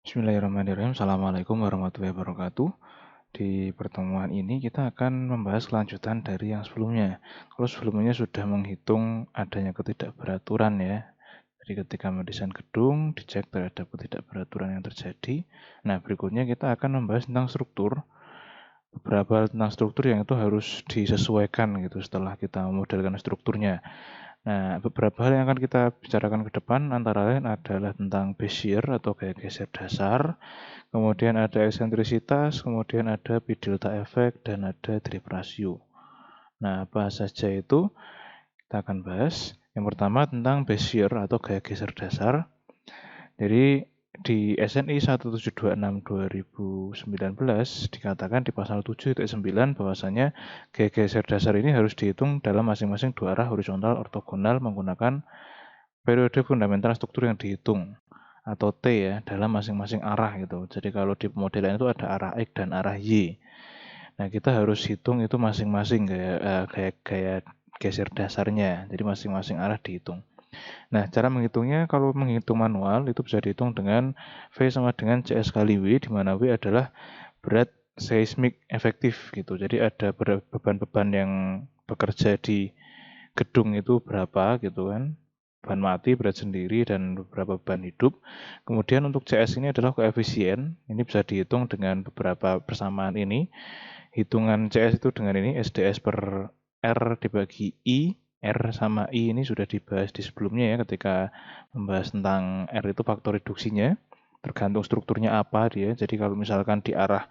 Bismillahirrahmanirrahim. Assalamualaikum warahmatullahi wabarakatuh. Di pertemuan ini kita akan membahas kelanjutan dari yang sebelumnya. Kalau sebelumnya sudah menghitung adanya ketidakberaturan ya. Jadi ketika mendesain gedung, dicek terhadap ketidakberaturan yang terjadi. Nah, berikutnya kita akan membahas tentang struktur. Beberapa hal tentang struktur yang itu harus disesuaikan gitu setelah kita memodelkan strukturnya. Nah, beberapa hal yang akan kita bicarakan ke depan antara lain adalah tentang Bezier atau gaya geser dasar, kemudian ada eksentrisitas, kemudian ada P delta effect, dan ada drift ratio. Nah, apa saja itu kita akan bahas. Yang pertama tentang Bezier atau gaya geser dasar. Jadi di SNI 1726/2019 dikatakan di pasal 7.9 bahwasanya gaya geser dasar ini harus dihitung dalam masing-masing dua arah horizontal ortogonal menggunakan periode fundamental struktur yang dihitung atau T ya dalam masing-masing arah gitu. Jadi kalau di pemodelan itu ada arah X dan arah Y. Nah, kita harus hitung itu masing-masing gaya geser dasarnya. Jadi masing-masing arah dihitung. Nah, cara menghitungnya kalau menghitung manual itu bisa dihitung dengan V sama dengan CS kali W, di mana W adalah berat seismik efektif gitu. Jadi ada beban-beban yang bekerja di gedung itu berapa gitu kan. Beban mati, berat sendiri, dan beberapa beban hidup. Kemudian untuk CS ini adalah koefisien. Ini bisa dihitung dengan beberapa persamaan ini. Hitungan CS itu dengan ini, SDS per R dibagi I. R sama I ini sudah dibahas di sebelumnya ya ketika membahas tentang R itu faktor reduksinya. Tergantung strukturnya apa dia. Jadi kalau misalkan di arah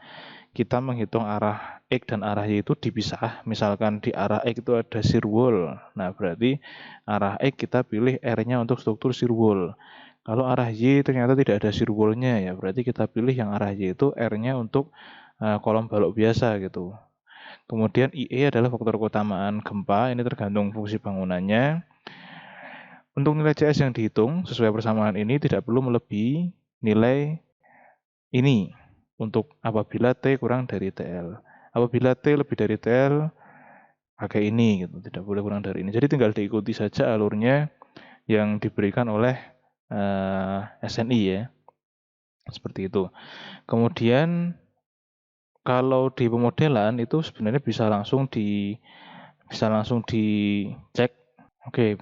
kita menghitung arah X dan arah Y itu dipisah. Misalkan di arah X itu ada shear wall. Nah, berarti arah X kita pilih R-nya untuk struktur shear wall. Kalau arah Y ternyata tidak ada shear wall-nya ya, berarti kita pilih yang arah Y itu R-nya untuk kolom balok biasa gitu. Kemudian IE adalah faktor keutamaan gempa, ini tergantung fungsi bangunannya. Untuk nilai CS yang dihitung sesuai persamaan ini tidak perlu melebihi nilai ini untuk apabila T kurang dari TL. Apabila T lebih dari TL, pakai ini gitu, tidak boleh kurang dari ini. Jadi tinggal diikuti saja alurnya yang diberikan oleh SNI ya. Seperti itu. Kemudian kalau di pemodelan itu sebenarnya bisa langsung dicek. Oke,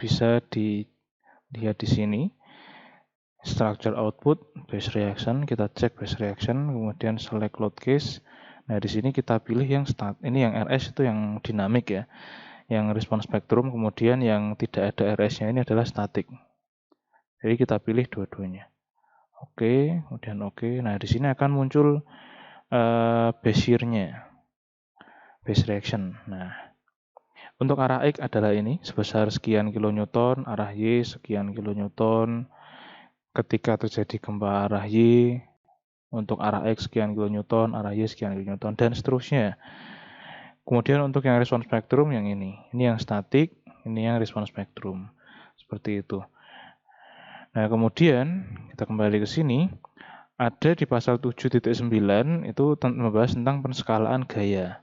bisa dilihat di sini. Structure output, base reaction, kita cek base reaction, kemudian select load case. Nah, di sini kita pilih yang ini yang RS itu yang dinamik ya, yang response spectrum, kemudian yang tidak ada RS-nya ini adalah static. Jadi kita pilih dua-duanya. Oke, kemudian oke. Nah, di sini akan muncul Bezier-nya, base reaction. Nah, untuk arah X adalah ini sebesar sekian kilonewton, arah Y sekian kilonewton. Ketika terjadi gempa arah Y, untuk arah X sekian kilonewton, arah Y sekian kilonewton, dan seterusnya. Kemudian untuk yang respons spektrum yang ini yang statik, ini yang respons spektrum. Seperti itu. Nah, kemudian kita kembali ke sini, ada di pasal 7.9 itu membahas tentang penskalaan gaya.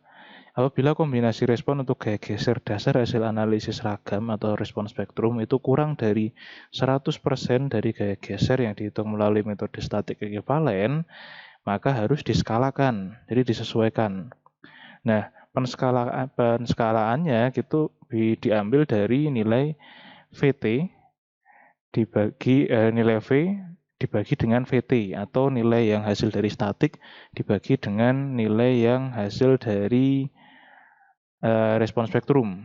Apabila kombinasi respon untuk gaya geser dasar hasil analisis ragam atau respon spektrum itu kurang dari 100% dari gaya geser yang dihitung melalui metode statik ekivalen, maka harus diskalakan, jadi disesuaikan. Nah, penskalaannya itu diambil dari nilai VT dibagi nilai V dibagi dengan VT atau nilai yang hasil dari statik dibagi dengan nilai yang hasil dari respon spektrum.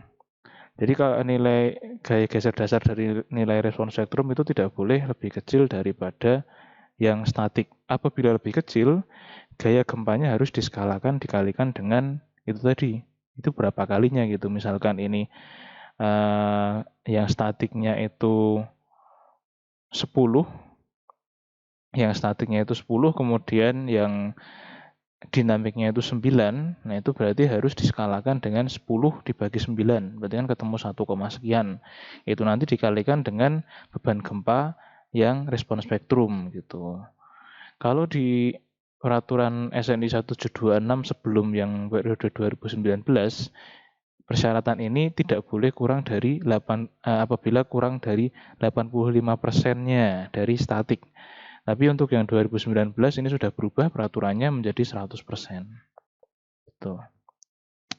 Jadi kalau nilai gaya geser dasar dari nilai respon spektrum itu tidak boleh lebih kecil daripada yang statik. Apabila lebih kecil, gaya gempanya harus diskalakan dikalikan dengan itu tadi. Itu berapa kalinya gitu. Misalkan ini yang statiknya itu 10, yang statiknya itu 10, kemudian yang dinamiknya itu 9, nah itu berarti harus diskalakan dengan 10 dibagi 9, berarti kan ketemu 1, sekian. Itu nanti dikalikan dengan beban gempa yang respon spektrum gitu. Kalau di peraturan SNI 1726 sebelum yang periode 2019, persyaratan ini tidak boleh kurang dari apabila kurang dari 85%-nya dari statik. Tapi untuk yang 2019 ini sudah berubah peraturannya menjadi 100%. Gitu.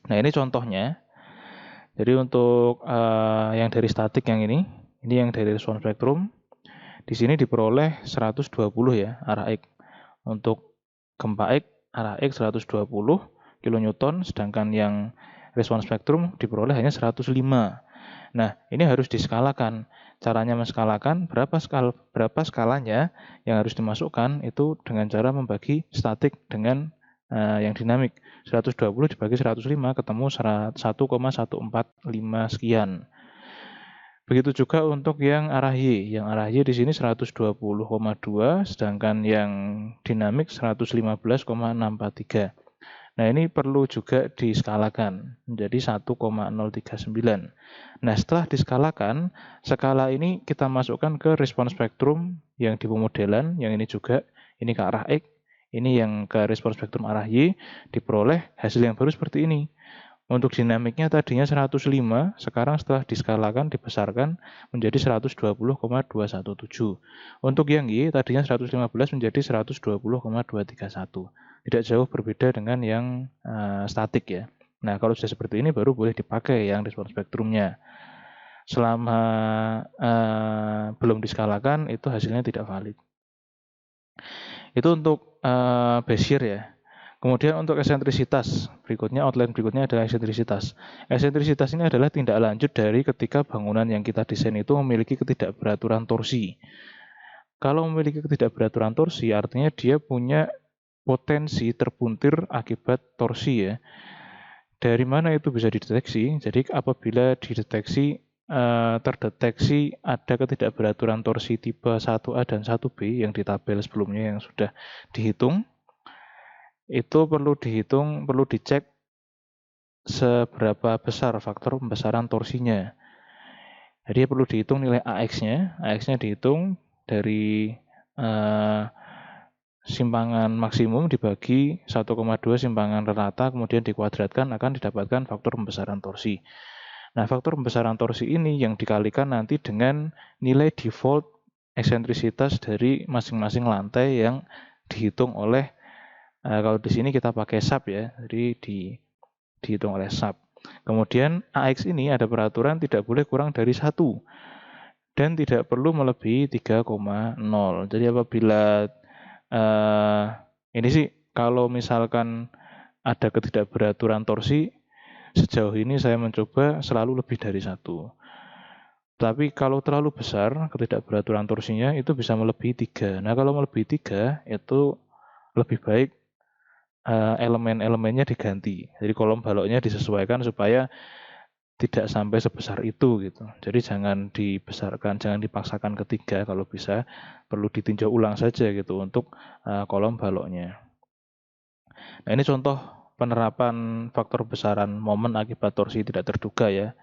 Nah, ini contohnya. Jadi untuk yang dari statik yang ini yang dari response spectrum. Di sini diperoleh 120 ya arah X. Untuk gempa X, arah X 120 kN, sedangkan yang respons spektrum diperoleh hanya 105. Nah, ini harus diskalakan. Caranya menskalakan, berapa skalanya yang harus dimasukkan itu dengan cara membagi statik dengan yang dinamik. 120 dibagi 105 ketemu 1,145 sekian. Begitu juga untuk yang arah Y. Yang arah Y di sini 120,2, sedangkan yang dinamik 115,643. Nah, ini perlu juga diskalakan menjadi 1,039. Nah, setelah diskalakan, skala ini kita masukkan ke respons spektrum yang di pemodelan, yang ini juga, ini ke arah X, ini yang ke respons spektrum arah Y, diperoleh hasil yang baru seperti ini. Untuk dinamiknya tadinya 105, sekarang setelah diskalakan dibesarkan menjadi 120,217. Untuk yang Y tadinya 115 menjadi 120,231. Tidak jauh berbeda dengan yang statik ya. Nah, kalau sudah seperti ini baru boleh dipakai yang respons spektrumnya. Selama belum diskalakan itu hasilnya tidak valid. Itu untuk Bézier ya. Kemudian untuk eksentrisitas, outline berikutnya adalah eksentrisitas. Eksentrisitas ini adalah tindak lanjut dari ketika bangunan yang kita desain itu memiliki ketidakberaturan torsi. Kalau memiliki ketidakberaturan torsi, artinya dia punya potensi terpuntir akibat torsi ya. Dari mana itu bisa dideteksi? Jadi apabila terdeteksi ada ketidakberaturan torsi tipe 1A dan 1B yang di tabel sebelumnya yang sudah dihitung, itu perlu dicek seberapa besar faktor pembesaran torsinya. Jadi perlu dihitung nilai AX-nya. AX-nya dihitung dari simpangan maksimum dibagi 1,2 simpangan rata, kemudian dikuadratkan akan didapatkan faktor pembesaran torsi. Nah, faktor pembesaran torsi ini yang dikalikan nanti dengan nilai default eksentrisitas dari masing-masing lantai yang dihitung oleh kalau di sini kita pakai SAP ya, jadi dihitung oleh SAP. Kemudian AX ini ada peraturan tidak boleh kurang dari 1 dan tidak perlu melebihi 3,0. Jadi apabila ini sih kalau misalkan ada ketidakberaturan torsi, sejauh ini saya mencoba selalu lebih dari 1. Tapi kalau terlalu besar ketidakberaturan torsinya itu bisa melebihi 3. Nah, kalau melebihi 3 itu lebih baik elemen-elemennya diganti. Jadi kolom baloknya disesuaikan supaya tidak sampai sebesar itu gitu. Jadi jangan dibesarkan, jangan dipaksakan ke 3, kalau bisa perlu ditinjau ulang saja gitu untuk kolom baloknya. Nah, ini contoh penerapan faktor besaran momen akibat torsi tidak terduga ya.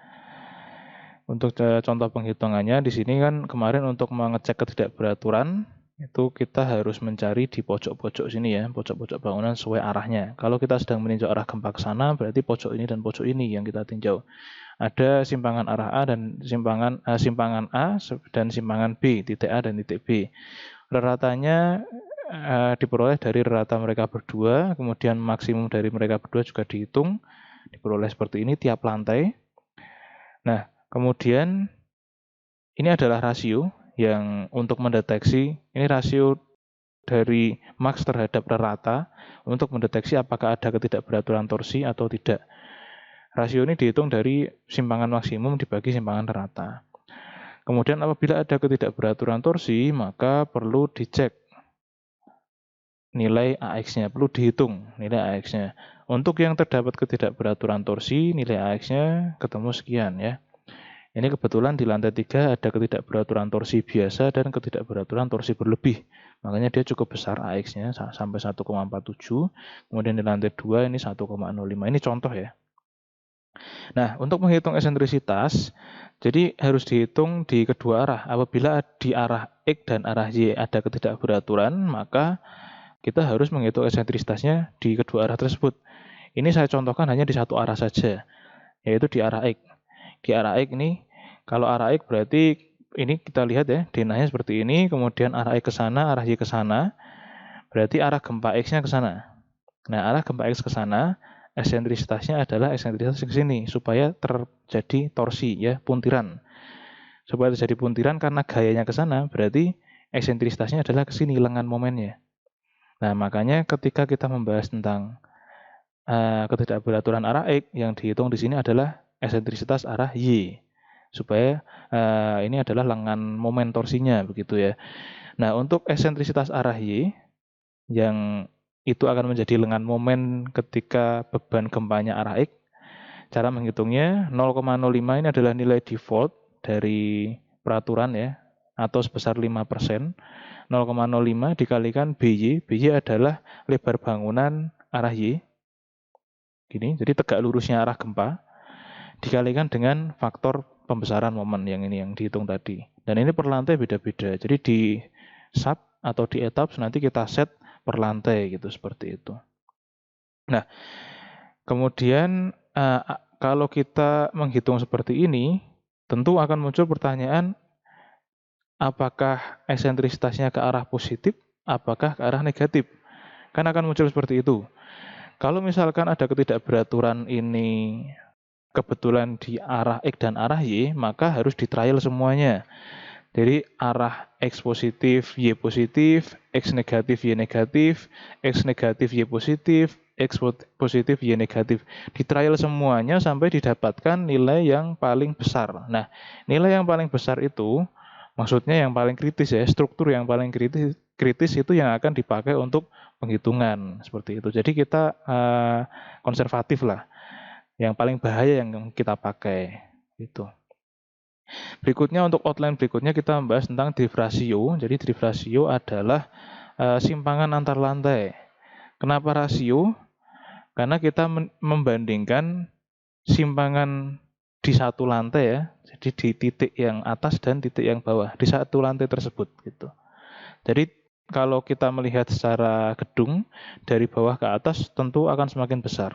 Untuk contoh penghitungannya di sini kan kemarin untuk mengecek ketidakberaturan itu kita harus mencari di pojok-pojok sini ya, pojok-pojok bangunan sesuai arahnya. Kalau kita sedang meninjau arah gempa ke sana, berarti pojok ini dan pojok ini yang kita tinjau. Ada simpangan arah A dan simpangan A dan simpangan B, titik A dan titik B. Reratanya diperoleh dari rata mereka berdua, kemudian maksimum dari mereka berdua juga dihitung, diperoleh seperti ini tiap lantai. Nah, kemudian ini adalah rasio yang untuk mendeteksi, ini rasio dari max terhadap rata untuk mendeteksi apakah ada ketidakberaturan torsi atau tidak. Rasio ini dihitung dari simpangan maksimum dibagi simpangan rata. Kemudian apabila ada ketidakberaturan torsi, maka perlu dicek nilai AX-nya, perlu dihitung nilai AX-nya. Untuk yang terdapat ketidakberaturan torsi, nilai AX-nya ketemu sekian ya. Ini kebetulan di lantai 3 ada ketidakberaturan torsi biasa dan ketidakberaturan torsi berlebih. Makanya dia cukup besar AX-nya sampai 1,47. Kemudian di lantai 2 ini 1,05. Ini contoh ya. Nah, untuk menghitung eksentrisitas, jadi harus dihitung di kedua arah. Apabila di arah X dan arah Y ada ketidakberaturan, maka kita harus menghitung eksentrisitasnya di kedua arah tersebut. Ini saya contohkan hanya di satu arah saja, yaitu di arah X. Di arah X ini, kalau arah X berarti ini kita lihat ya, denahnya seperti ini, kemudian arah X ke sana, arah Y ke sana, berarti arah gempa X-nya ke sana. Nah, arah gempa X ke sana, eksentrisitasnya adalah eksentrisitas ke sini, supaya terjadi torsi, ya, puntiran. Supaya terjadi puntiran karena gayanya ke sana, berarti eksentrisitasnya adalah ke sini, lengan momennya. Nah, makanya ketika kita membahas tentang ketidakberaturan arah X, yang dihitung di sini adalah eksentrisitas arah Y. Supaya ini adalah lengan momen torsinya, begitu ya. Nah, untuk eksentrisitas arah Y, yang itu akan menjadi lengan momen ketika beban gempanya arah X, cara menghitungnya 0,05 ini adalah nilai default dari peraturan ya, atau sebesar 5%. 0,05 dikalikan BY, BY adalah lebar bangunan arah Y, gini, jadi tegak lurusnya arah gempa, dikalikan dengan faktor pembesaran momen yang ini yang dihitung tadi. Dan ini per lantai beda-beda. Jadi di sub atau di etap nanti kita set per lantai gitu, seperti itu. Nah, kemudian kalau kita menghitung seperti ini, tentu akan muncul pertanyaan, apakah eksentrisitasnya ke arah positif, apakah ke arah negatif? Kan akan muncul seperti itu. Kalau misalkan ada ketidakberaturan ini kebetulan di arah X dan arah Y, maka harus di trial semuanya. Jadi arah X positif, Y positif, X negatif, Y negatif, X negatif, Y positif, X positif, Y negatif. Di trial semuanya sampai didapatkan nilai yang paling besar. Nah, nilai yang paling besar itu maksudnya yang paling kritis ya, struktur yang paling kritis itu yang akan dipakai untuk penghitungan seperti itu. Jadi kita konservatif lah. Yang paling bahaya yang kita pakai itu. Berikutnya untuk outline berikutnya kita membahas tentang drift ratio. Jadi drift ratio adalah simpangan antar lantai. Kenapa rasio? Karena kita membandingkan simpangan di satu lantai ya. Jadi di titik yang atas dan titik yang bawah di satu lantai tersebut gitu. Jadi kalau kita melihat secara gedung dari bawah ke atas tentu akan semakin besar.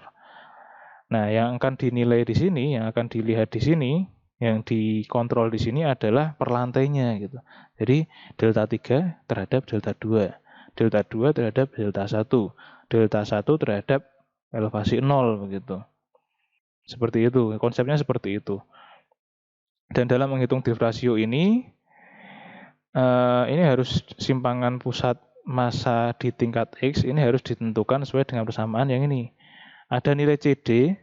Nah, yang akan dinilai di sini, yang akan dilihat di sini, yang dikontrol di sini adalah per lantainya gitu. Jadi delta 3 terhadap delta 2, delta 2 terhadap delta 1, delta 1 terhadap elevasi 0 begitu. Seperti itu, konsepnya seperti itu. Dan dalam menghitung drift ratio ini harus simpangan pusat massa di tingkat X ini harus ditentukan sesuai dengan persamaan yang ini. Ada nilai CD.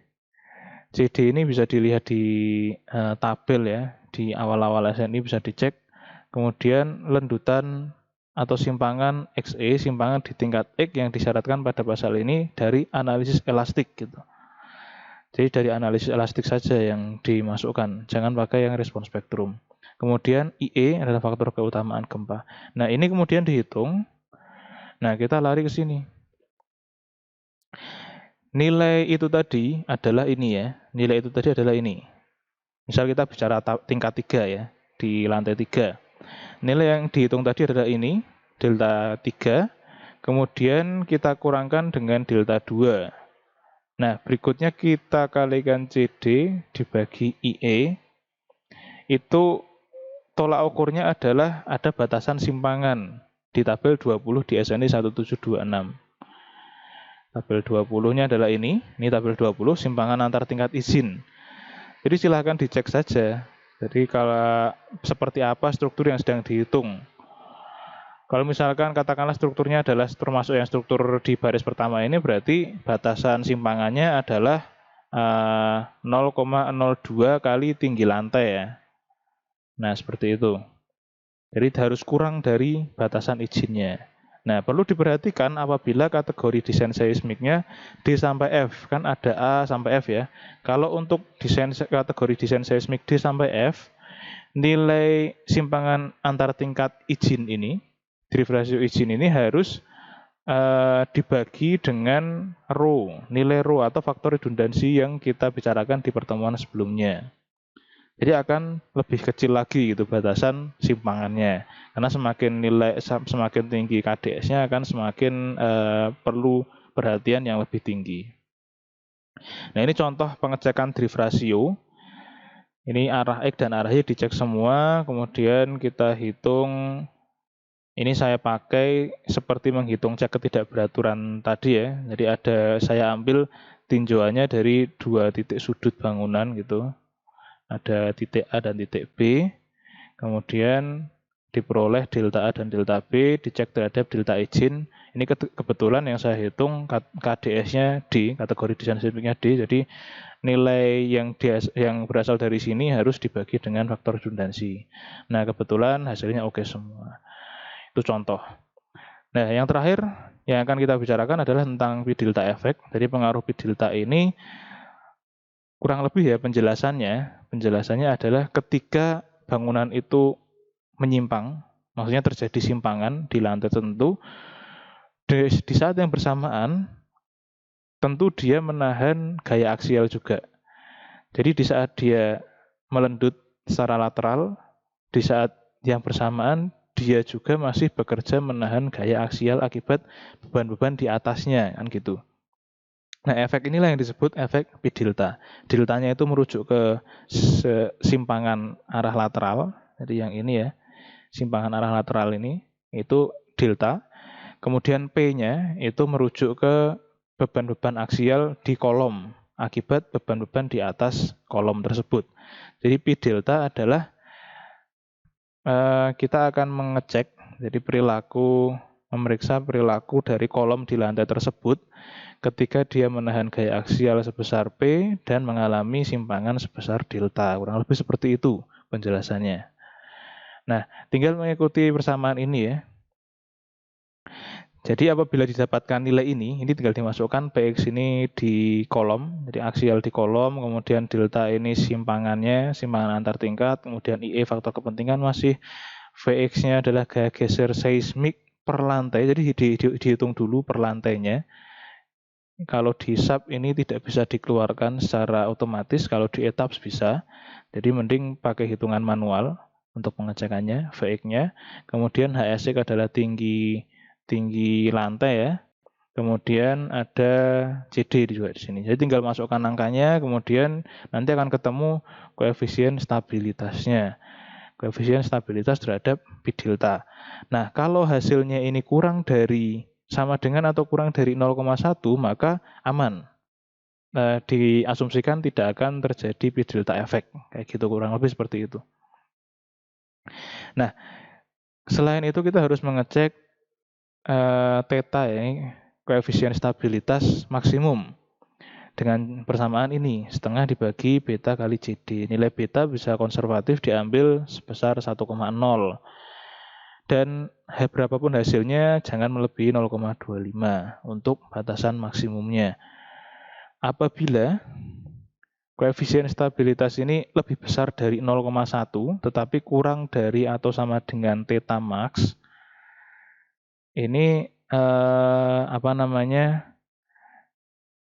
CD ini bisa dilihat di tabel ya. Di awal-awal SNI bisa dicek. Kemudian lendutan atau simpangan XE, simpangan di tingkat X yang disyaratkan pada pasal ini dari analisis elastik gitu. Jadi dari analisis elastik saja yang dimasukkan. Jangan pakai yang respon spektrum. Kemudian IE adalah faktor keutamaan gempa. Nah, ini kemudian dihitung. Nah, kita lari ke sini. Nilai itu tadi adalah ini ya. Nilai itu tadi adalah ini. Misal kita bicara tingkat 3 ya, di lantai 3. Nilai yang dihitung tadi adalah ini, delta 3. Kemudian kita kurangkan dengan delta 2. Nah, berikutnya kita kalikan CD dibagi IE. Itu tolak ukurnya adalah ada batasan simpangan di tabel 20 di SNI 1726. Tabel 20-nya adalah ini tabel 20, simpangan antar tingkat izin. Jadi silahkan dicek saja. Jadi kalau seperti apa struktur yang sedang dihitung. Kalau misalkan katakanlah strukturnya adalah termasuk yang struktur di baris pertama ini, berarti batasan simpangannya adalah 0,02 kali tinggi lantai ya. Nah, seperti itu. Jadi harus kurang dari batasan izinnya. Nah, perlu diperhatikan apabila kategori desain seismiknya D sampai F, kan ada A sampai F ya. Kalau untuk kategori desain seismik D sampai F, nilai simpangan antar tingkat izin ini, drift ratio izin ini harus dibagi dengan rho, nilai rho atau faktor redundansi yang kita bicarakan di pertemuan sebelumnya. Jadi akan lebih kecil lagi gitu batasan simpangannya. Karena semakin tinggi KDS-nya akan semakin perlu perhatian yang lebih tinggi. Nah, ini contoh pengecekan drift ratio. Ini arah X dan arah Y dicek semua, kemudian kita hitung. Ini saya pakai seperti menghitung cek ketidakberaturan tadi ya. Jadi saya ambil tinjauannya dari dua titik sudut bangunan gitu. Ada titik A dan titik B. Kemudian diperoleh delta A dan delta B, dicek terhadap delta izin. Ini kebetulan yang saya hitung KDS-nya D, kategori desain seismiknya D. Jadi nilai yang berasal dari sini harus dibagi dengan faktor redundansi. Nah, kebetulan hasilnya oke semua. Itu contoh. Nah, yang terakhir yang akan kita bicarakan adalah tentang P delta efek. Jadi pengaruh P delta ini kurang lebih ya penjelasannya. Penjelasannya adalah ketika bangunan itu menyimpang, maksudnya terjadi simpangan di lantai tertentu, di saat yang bersamaan tentu dia menahan gaya aksial juga. Jadi di saat dia melendut secara lateral, di saat yang bersamaan dia juga masih bekerja menahan gaya aksial akibat beban-beban di atasnya, kan gitu. Nah, efek inilah yang disebut efek P delta. Deltanya itu merujuk ke simpangan arah lateral. Jadi yang ini ya, simpangan arah lateral ini itu delta. Kemudian P-nya itu merujuk ke beban-beban aksial di kolom akibat beban-beban di atas kolom tersebut. Jadi P delta adalah kita akan mengecek, jadi memeriksa perilaku dari kolom di lantai tersebut ketika dia menahan gaya aksial sebesar P dan mengalami simpangan sebesar delta. Kurang lebih seperti itu penjelasannya. Nah, tinggal mengikuti persamaan ini ya. Jadi apabila didapatkan nilai ini tinggal dimasukkan Px ini di kolom, jadi aksial di kolom, kemudian delta ini simpangan antar tingkat, kemudian IE faktor kepentingan masih, Vx-nya adalah gaya geser seismik per lantai, jadi dihitung dulu per lantainya. Kalau di sub ini tidak bisa dikeluarkan secara otomatis, kalau di etaps bisa, jadi mending pakai hitungan manual untuk pengecekannya, Vx-nya, kemudian HSX adalah tinggi lantai ya. Kemudian ada CD juga di sini. Jadi tinggal masukkan angkanya, kemudian nanti akan ketemu koefisien stabilitasnya. Koefisien stabilitas terhadap P delta. Nah, kalau hasilnya ini sama dengan atau kurang dari 0,1, maka aman. Diasumsikan tidak akan terjadi P delta efek. Kayak gitu, kurang lebih seperti itu. Nah, selain itu kita harus mengecek theta ya, koefisien stabilitas maksimum dengan persamaan ini, setengah dibagi beta kali CD. Nilai beta bisa konservatif diambil sebesar 1,0 dan berapapun hasilnya jangan melebihi 0,25 untuk batasan maksimumnya. Apabila koefisien stabilitas ini lebih besar dari 0,1 tetapi kurang dari atau sama dengan theta max, ini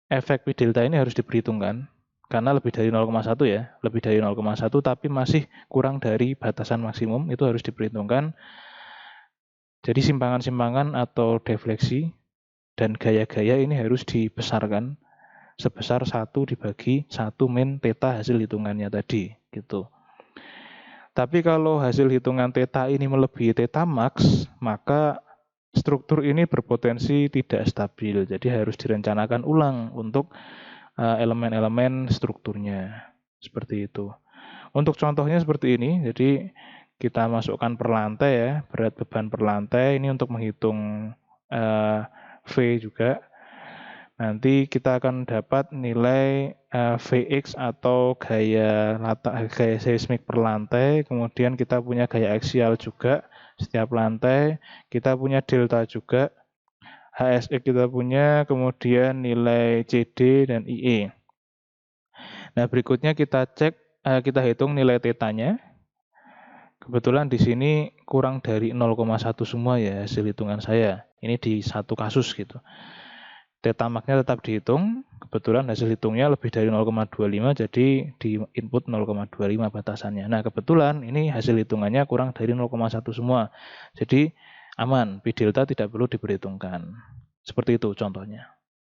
efek P delta ini harus diperhitungkan karena lebih dari 0,1 ya, lebih dari 0,1 tapi masih kurang dari batasan maksimum, itu harus diperhitungkan. Jadi simpangan-simpangan atau defleksi dan gaya-gaya ini harus dibesarkan sebesar 1 dibagi 1 min theta hasil hitungannya tadi gitu. Tapi kalau hasil hitungan theta ini melebihi theta max, maka struktur ini berpotensi tidak stabil, jadi harus direncanakan ulang untuk elemen-elemen strukturnya. Seperti itu. Untuk contohnya seperti ini, jadi kita masukkan per lantai ya, berat beban per lantai, ini untuk menghitung V juga. Nanti kita akan dapat nilai Vx atau gaya seismik per lantai, kemudian kita punya gaya aksial juga, setiap lantai, kita punya delta juga, HSX kita punya, kemudian nilai CD dan IE. Nah, berikutnya kita hitung nilai tetanya. Kebetulan di sini kurang dari 0,1 semua ya hasil hitungan saya. Ini di satu kasus gitu. Theta max-nya tetap dihitung, kebetulan hasil hitungnya lebih dari 0,25, jadi di input 0,25 batasannya. Nah, kebetulan ini hasil hitungannya kurang dari 0,1 semua. Jadi aman, P delta tidak perlu diperhitungkan. Seperti itu contohnya.